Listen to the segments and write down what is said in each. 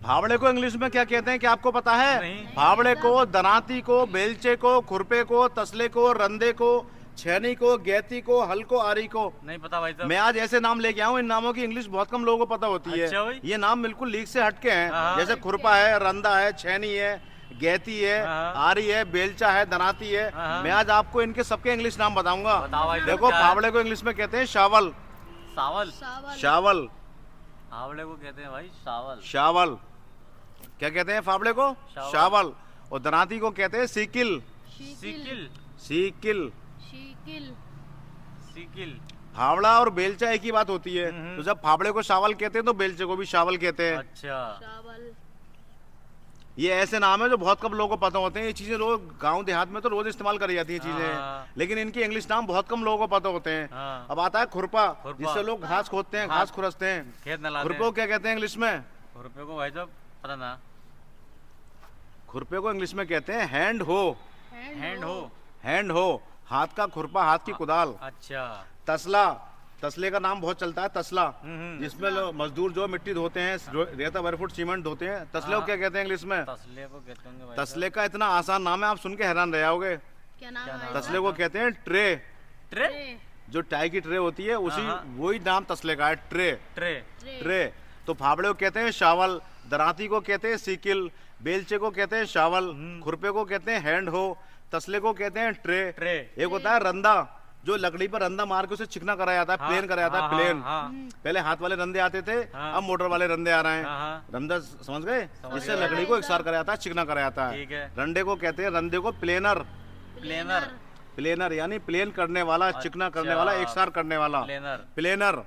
फावड़े को इंग्लिश में क्या कहते हैं, क्या आपको पता है? नहीं। फावड़े को, दराती को, बेलचे को, खुरपे को, तसले को, रंदे को, छेनी को, गैती को, हल को, आरी को। नहीं पता भाई साहब। मैं आज ऐसे नाम लेके आऊँ, इन नामों की इंग्लिश बहुत कम लोगों को पता होती अच्छा है। भाई। ये नाम बिल्कुल लीक से हटके हैं। हाँ। जैसे खुरपा है, रंदा है, छेनी है, गैती है, हाँ। आरी है, बेलचा है, दराती है। हाँ। मैं आज आपको इनके सबके इंग्लिश नाम बताऊंगा। बताओ भाई साहब, देखो, क्या है? फावड़े को इंग्लिश में कहते हैं शावल। सावल। शावल। फावड़े को कहते हैं भाई सावल। शावल। क्या कहते हैं फावड़े को? शावल। शावल। और दराती को कहते हैं सीकिल। सिकिल। सीकिल। सिकिल। फावड़ा और बेलचा एक ही बात होती है। तो जब फावड़े को शावल कहते हैं तो बेलचे को भी शावल कहते हैं। अच्छा। ये ऐसे नाम है जो बहुत कम लोगों को पता होते हैं। ये चीजें लोग गांव देहात में तो रोज इस्तेमाल करी जाती है हाँ। चीजें, लेकिन इनके इंग्लिश नाम बहुत कम लोगों को पता होते हैं। हाँ। अब आता है खुरपा, खुरपा। जिससे लोग घास खोदते हैं, घास खुरसते हैं। खेत न लाते खुरपे को क्या कहते हैं इंग्लिश में? रुपये को भाई साहब पता ना। खुरपे को इंग्लिश में कहते हैं हैंड हो। हैंड हो। हैंड हो, हाथ का खुरपा, हाथ की कुदाल। अच्छा। तसला, तसले का नाम बहुत चलता है तसला, हम्म। जिसमें लोग मजदूर जो मिट्टी धोते हैं, रेता बरफुट सीमेंट धोते हैं। तसले को क्या कहते हैं इंग्लिश में? तसले को कहते होंगे भाई तसले का इतना आसान नाम है, आप सुन के हैरान रह जाओगे। क्या नाम है? तसले को कहते हैं ट्रे। ट्रे। जो टाई की ट्रे होती है, उसी हाँ। वही नाम तसले का है, ट्रे। ट्रे। ट्रे। तो फावड़े को कहते हैं शावल, दराती को कहते हैं सीकिल, बेलचे को कहते हैं शावल, खुरपे को कहते हैं हैंड हो, तसले को कहते हैं ट्रे। ट्रे। एक होता है रंदा, जो लकड़ी पर रंदा मार के उसे चिकना कराया जाता है, हाँ, प्लेन कराया जाता है, हाँ, प्लेन। हाँ। पहले हाथ वाले रंदे आते थे, हाँ। अब मोटर वाले रंदे आ रहे हैं। हाँ। रंदा समझ गए? इससे गया। लकड़ी को एकसार कराया जाता है, चिकना कराया जाता ठीक है। है। रंडे को कहते हैं, रंदे को प्लेनर। प्लेनर। प्लेनर यानी प्लेन करने वाला, चिकना करने वाला, अच्छा। एकसार करने वाला। प्लेनर। प्लेनर।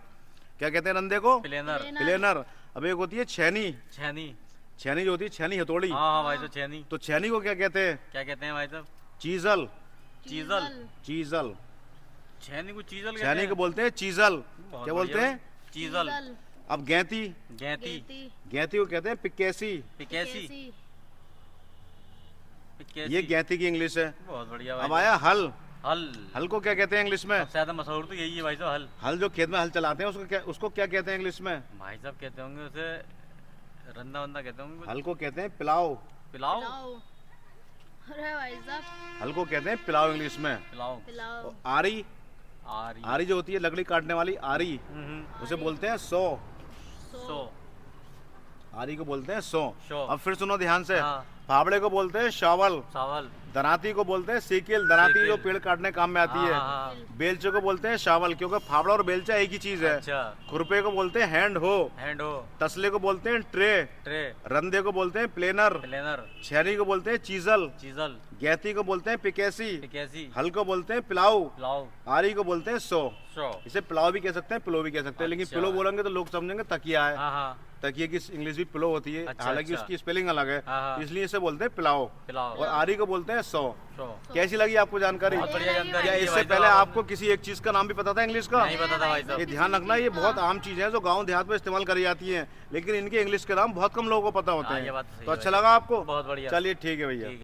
क्या कहते हैं रंदे को? प्लेनर। प्लेनर। अब एक होती है छेनी। छेनी। छेनी जो होती है, छेनी हथौड़ी। हाँ भाई साहब छेनी। तो छेनी को क्या कहते हैं? क्या कहते हैं भाई साहब? चीजल। चीजल। चीजल। छेनी को चीजल कहते छेनी हैं? को बोलते हैं चीजल। बहुत क्या बोलते बढ़िया हैं? चीजल। अब गैती। गैती। गैती को कहते हैं पिकेसी। पिकेसी। पिकेसी। ये गैती की इंग्लिश है। बहुत बढ़िया भाई अब आया हल। हल। हल को क्या कहते हैं इंग्लिश में? सबसे ज्यादा मशहूर तो यही है भाई साहब, हल। हल जो खेत में हल चलाते हैं, उसको क्या कहते हैं इंग्लिश में? भाई साहब कहते होंगे उसे रंदा वंदा कहते होंगे कुछ। हल को कहते हैं पिलाओ। पिलाओ। अरे भाई साहब हल को कहते हैं पिलाओ इंग्लिश में। पिलाओ। पिलाओ। और आरी। आरी। आरी जो होती है लकड़ी काटने वाली, आरी, उसे बोलते हैं सौ। सो। आरी को बोलते हैं सौ। सौ। अब फिर सुनो ध्यान से। हाँ। फावड़े को बोलते हैं शावल। सावल। दराती को बोलते हैं सीकिल, दराती सीकिल। जो पेड़ काटने काम में आती है। हाँ। बेलचे को बोलते हैं शावल, क्योंकि फावड़ा और बेलचा एक ही चीज है। अच्छा। खुरपे को बोलते हैं हैंड हो। हैंड हो। तसले को बोलते हैं ट्रे। ट्रे। रंदे को बोलते हैं प्लेनर। प्लेनर। छेनी को बोलते हैं चीजल। चीजल। गैती को बोलते हैं पिकेसी। पिकेसी। हल को बोलते हैं पिलाऊ। पिलाओ। आरी को बोलते हैं सौ। सो। इसे पिलाऊ भी कह सकते हैं, पिलो भी कह सकते हैं, लेकिन अच्छा। पिलो बोलेंगे तो लोग समझेंगे तकिया है। हाँ हाँ। तकिए की इंग्लिश भी पिलो होती है, अच्छा, हालांकि अच्छा। उसकी स्पेलिंग अलग है, हाँ, हाँ। इसलिए इसे बोलते हैं पिलाओ। पिलाओ। और आरी को बोलते हैं सौ। सो। कैसी लगी आपको जानकारी? बहुत बढ़िया जानकारी क्या दी है इससे भाई पहले साहब। आपको किसी एक चीज का नाम भी पता था इंग्लिश का? नहीं पता था भाई साहब। ये ध्यान रखना, ये बहुत आम चीज है जो गांव देहात में इस्तेमाल करी जाती है, लेकिन इनके इंग्लिश के नाम बहुत कम लोगों को पता होते हाँ, हैं। ये बात तो सही तो है अच्छा भाई। लगा आपको? बहुत बढ़िया। चलिए ठीक है भैया। ठीक है।